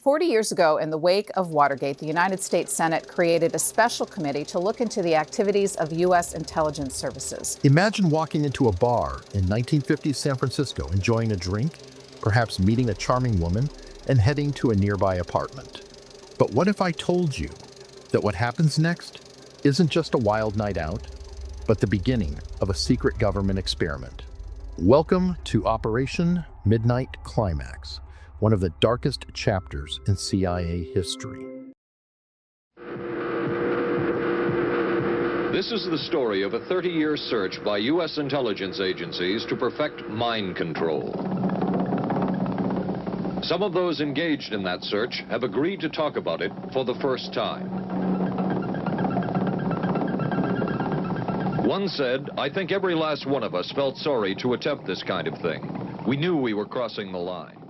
40 years ago, in the wake of Watergate, the United States Senate created a special committee to look into the activities of U.S. intelligence services. Imagine walking into a bar in 1950s San Francisco, enjoying a drink, perhaps meeting a charming woman, and heading to a nearby apartment. But what if I told you that what happens next isn't just a wild night out, but the beginning of a secret government experiment? Welcome to Operation Midnight Climax, one of the darkest chapters in CIA history. This is the story of a 30-year search by U.S. intelligence agencies to perfect mind control. Some of those engaged in that search have agreed to talk about it for the first time. One said, "I think every last one of us felt sorry to attempt this kind of thing. We knew we were crossing the line."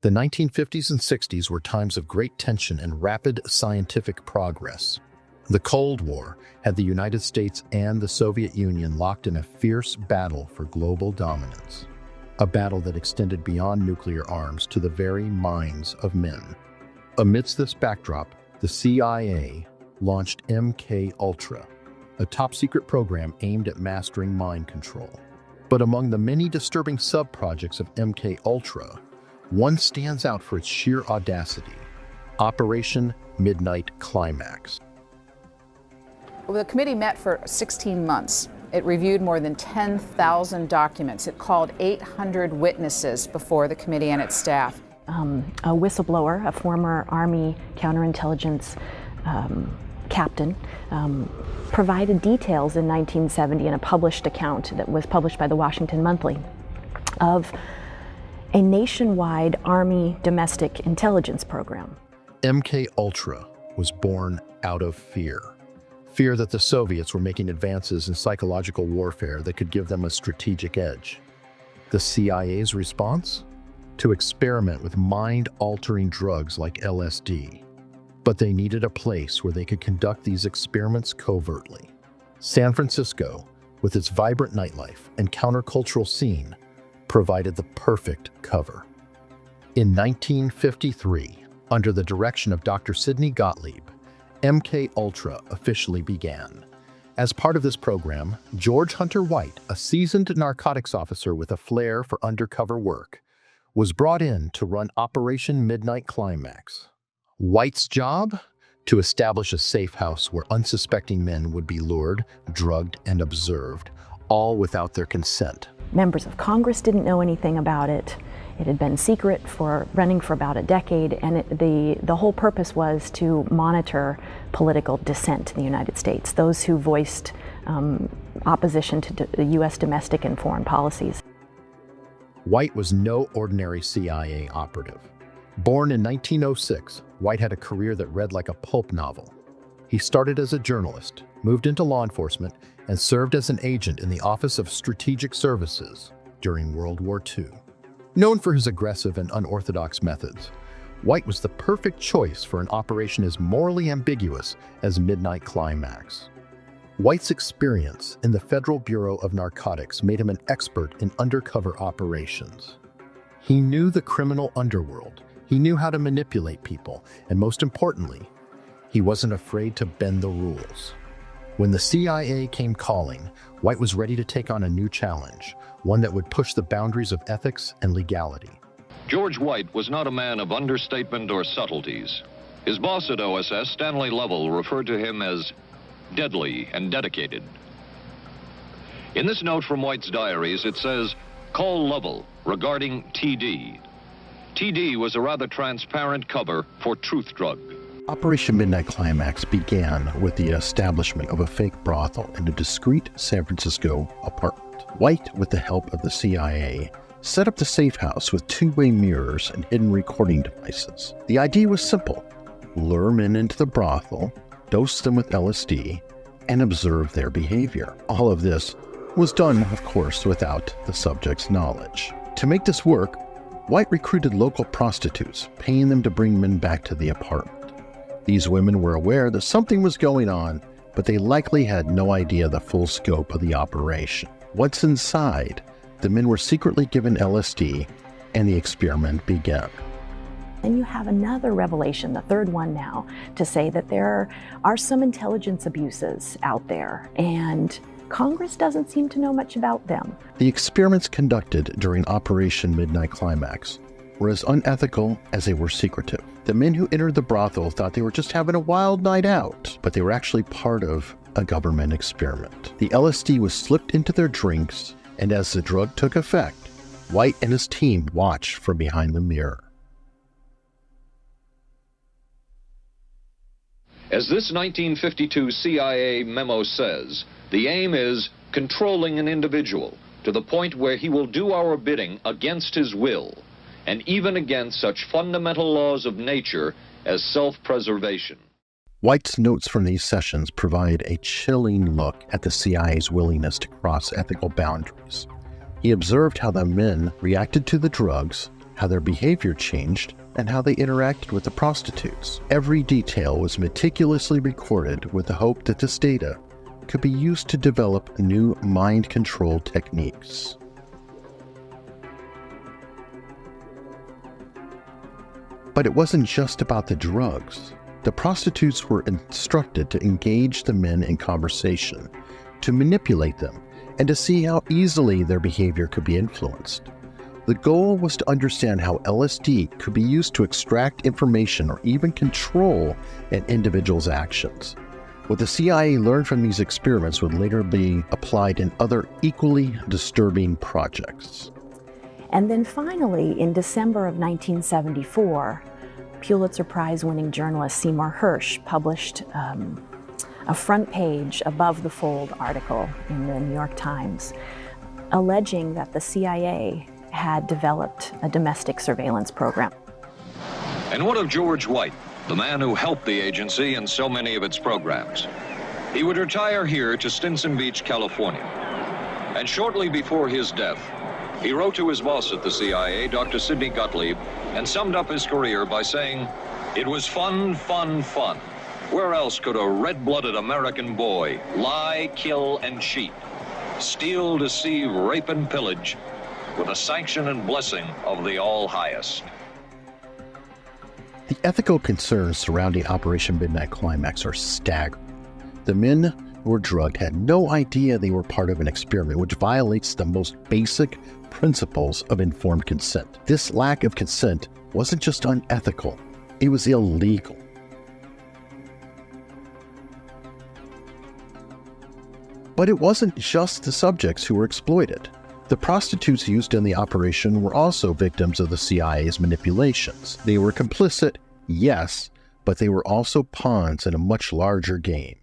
The 1950s and 60s were times of great tension and rapid scientific progress. The Cold War had the United States and the Soviet Union locked in a fierce battle for global dominance, a battle that extended beyond nuclear arms to the very minds of men. Amidst this backdrop, the CIA launched MK-Ultra, a top-secret program aimed at mastering mind control. But among the many disturbing sub-projects of MK-Ultra, one stands out for its sheer audacity: Operation Midnight Climax. The committee met for 16 months. It reviewed more than 10,000 documents. It called 800 witnesses before the committee and its staff. A whistleblower, a former Army counterintelligence captain, provided details in 1970 in a published account that was published by the Washington Monthly of a nationwide Army domestic intelligence program. MK-Ultra was born out of fear. Fear that the Soviets were making advances in psychological warfare that could give them a strategic edge. The CIA's response? To experiment with mind-altering drugs like LSD. But they needed a place where they could conduct these experiments covertly. San Francisco, with its vibrant nightlife and countercultural scene, provided the perfect cover. In 1953, under the direction of Dr. Sidney Gottlieb, MK-Ultra officially began. As part of this program, George Hunter White, a seasoned narcotics officer with a flair for undercover work, was brought in to run Operation Midnight Climax. White's job? To establish a safe house where unsuspecting men would be lured, drugged, and observed, all without their consent. Members of Congress didn't know anything about it. It had been secret running for about a decade, and the whole purpose was to monitor political dissent in the United States, those who voiced opposition to the U.S. domestic and foreign policies. White was no ordinary CIA operative. Born in 1906, White had a career that read like a pulp novel. He started as a journalist, moved into law enforcement, and served as an agent in the Office of Strategic Services during World War II. Known for his aggressive and unorthodox methods, White was the perfect choice for an operation as morally ambiguous as Midnight Climax. White's experience in the Federal Bureau of Narcotics made him an expert in undercover operations. He knew the criminal underworld, he knew how to manipulate people, and most importantly, he wasn't afraid to bend the rules. When the CIA came calling, White was ready to take on a new challenge, one that would push the boundaries of ethics and legality. George White was not a man of understatement or subtleties. His boss at OSS, Stanley Lovell, referred to him as deadly and dedicated. In this note from White's diaries, it says, "Call Lovell regarding TD." TD was a rather transparent cover for Truth Drug. Operation Midnight Climax began with the establishment of a fake brothel in a discreet San Francisco apartment. White, with the help of the CIA, set up the safe house with two-way mirrors and hidden recording devices. The idea was simple: lure men into the brothel, dose them with LSD, and observe their behavior. All of this was done, of course, without the subject's knowledge. To make this work, White recruited local prostitutes, paying them to bring men back to the apartment. These women were aware that something was going on, but they likely had no idea the full scope of the operation. Once inside, the men were secretly given LSD, and the experiment began. Then you have another revelation, the third one now, to say that there are some intelligence abuses out there, and Congress doesn't seem to know much about them. The experiments conducted during Operation Midnight Climax were as unethical as they were secretive. The men who entered the brothel thought they were just having a wild night out, but they were actually part of a government experiment. The LSD was slipped into their drinks, and as the drug took effect, White and his team watched from behind the mirror. As this 1952 CIA memo says, the aim is controlling an individual to the point where he will do our bidding against his will, and even against such fundamental laws of nature as self-preservation. White's notes from these sessions provide a chilling look at the CIA's willingness to cross ethical boundaries. He observed how the men reacted to the drugs, how their behavior changed, and how they interacted with the prostitutes. Every detail was meticulously recorded with the hope that this data could be used to develop new mind control techniques. But it wasn't just about the drugs. The prostitutes were instructed to engage the men in conversation, to manipulate them, and to see how easily their behavior could be influenced. The goal was to understand how LSD could be used to extract information or even control an individual's actions. What the CIA learned from these experiments would later be applied in other equally disturbing projects. And then finally, in December of 1974, Pulitzer Prize-winning journalist Seymour Hersh published a front page above the fold article in the New York Times, alleging that the CIA had developed a domestic surveillance program. And what of George White, the man who helped the agency in so many of its programs? He would retire here to Stinson Beach, California. And shortly before his death, he wrote to his boss at the CIA, Dr. Sidney Gottlieb, and summed up his career by saying, "It was fun, fun, fun. Where else could a red-blooded American boy lie, kill, and cheat, steal, deceive, rape, and pillage, with the sanction and blessing of the All-Highest?" The ethical concerns surrounding Operation Midnight Climax are staggering. The men who were drugged had no idea they were part of an experiment which violates the most basic principles of informed consent. This lack of consent wasn't just unethical, it was illegal. But it wasn't just the subjects who were exploited. The prostitutes used in the operation were also victims of the CIA's manipulations. They were complicit, yes, but they were also pawns in a much larger game,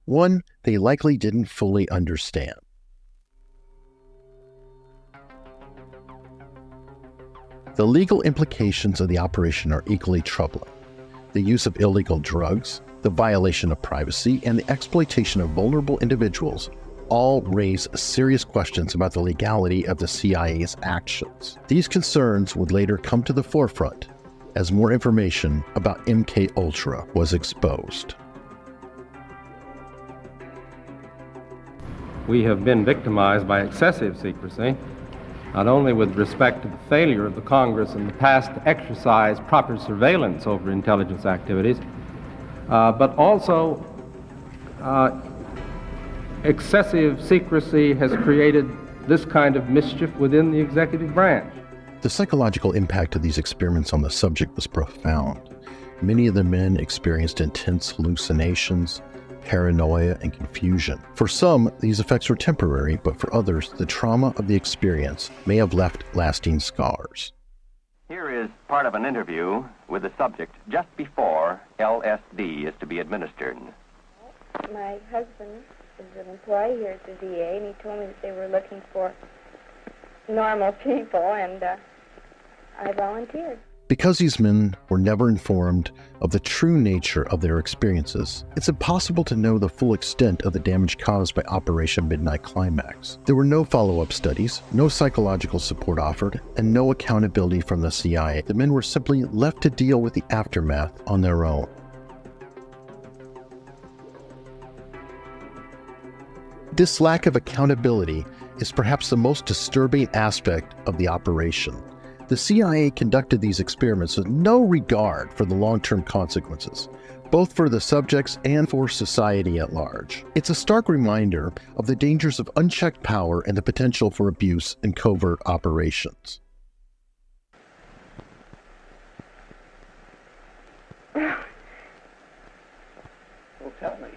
one they likely didn't fully understand. The legal implications of the operation are equally troubling. The use of illegal drugs, the violation of privacy, and the exploitation of vulnerable individuals all raise serious questions about the legality of the CIA's actions. These concerns would later come to the forefront as more information about MK-Ultra was exposed. We have been victimized by excessive secrecy, not only with respect to the failure of the Congress in the past to exercise proper surveillance over intelligence activities, but also excessive secrecy has created this kind of mischief within the executive branch. The psychological impact of these experiments on the subject was profound. Many of the men experienced intense hallucinations, paranoia, and confusion. For some, these effects were temporary, but for others, the trauma of the experience may have left lasting scars. Here is part of an interview with the subject just before LSD is to be administered. My husband is an employee here at the VA, and he told me that they were looking for normal people, and I volunteered. Because these men were never informed of the true nature of their experiences, it's impossible to know the full extent of the damage caused by Operation Midnight Climax. There were no follow-up studies, no psychological support offered, and no accountability from the CIA. The men were simply left to deal with the aftermath on their own. This lack of accountability is perhaps the most disturbing aspect of the operation. The CIA conducted these experiments with no regard for the long-term consequences, both for the subjects and for society at large. It's a stark reminder of the dangers of unchecked power and the potential for abuse in covert operations. Well, tell me.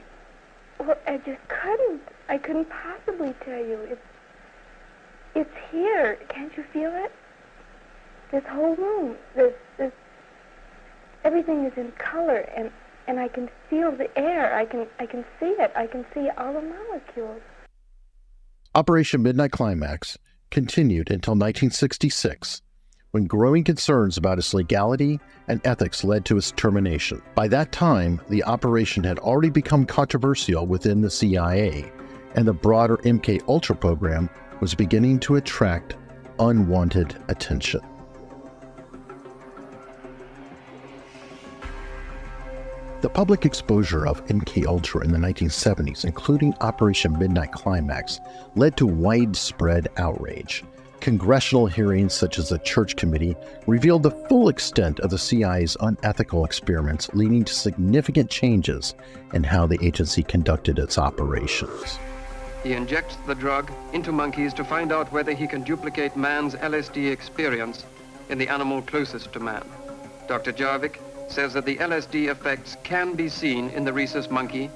Well, I just couldn't. I couldn't possibly tell you. It's here. Can't you feel it? This whole room, this everything is in color, and I can feel the air. I can see it. I can see all the molecules. Operation Midnight Climax continued until 1966, when growing concerns about its legality and ethics led to its termination. By that time, the operation had already become controversial within the CIA, and the broader MK-Ultra program was beginning to attract unwanted attention. The public exposure of MK-Ultra in the 1970s, including Operation Midnight Climax, led to widespread outrage. Congressional hearings such as the Church Committee revealed the full extent of the CIA's unethical experiments, leading to significant changes in how the agency conducted its operations. He injects the drug into monkeys to find out whether he can duplicate man's LSD experience in the animal closest to man. Dr. Jarvik says that the LSD effects can be seen in the rhesus monkey,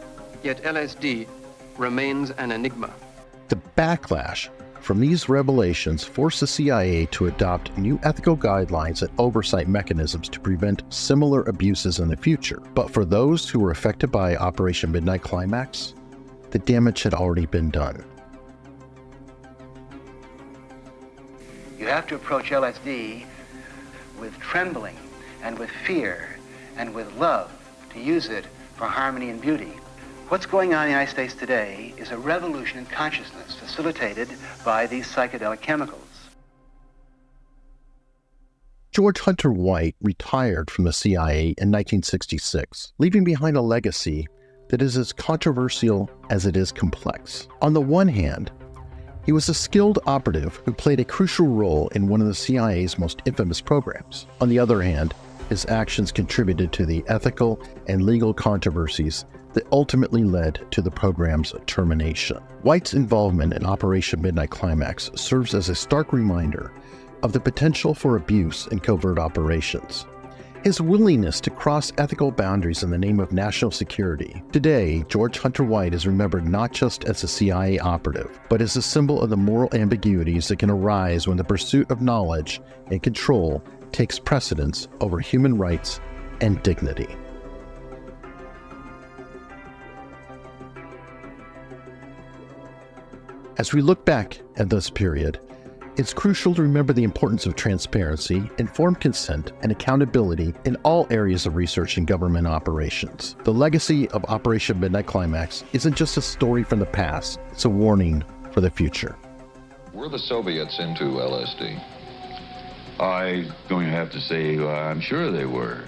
yet LSD remains an enigma. The backlash from these revelations forced the CIA to adopt new ethical guidelines and oversight mechanisms to prevent similar abuses in the future. But for those who were affected by Operation Midnight Climax, the damage had already been done. You have to approach LSD with trembling and with fear and with love to use it for harmony and beauty. What's going on in the United States today is a revolution in consciousness facilitated by these psychedelic chemicals. George Hunter White retired from the CIA in 1966, leaving behind a legacy that is as controversial as it is complex. On the one hand, he was a skilled operative who played a crucial role in one of the CIA's most infamous programs. On the other hand, his actions contributed to the ethical and legal controversies that ultimately led to the program's termination. White's involvement in Operation Midnight Climax serves as a stark reminder of the potential for abuse in covert operations. His willingness to cross ethical boundaries in the name of national security. Today, George Hunter White is remembered not just as a CIA operative, but as a symbol of the moral ambiguities that can arise when the pursuit of knowledge and control takes precedence over human rights and dignity. As we look back at this period, it's crucial to remember the importance of transparency, informed consent, and accountability in all areas of research and government operations. The legacy of Operation Midnight Climax isn't just a story from the past, it's a warning for the future. Were the Soviets into LSD? I'm going to have to say I'm sure they were.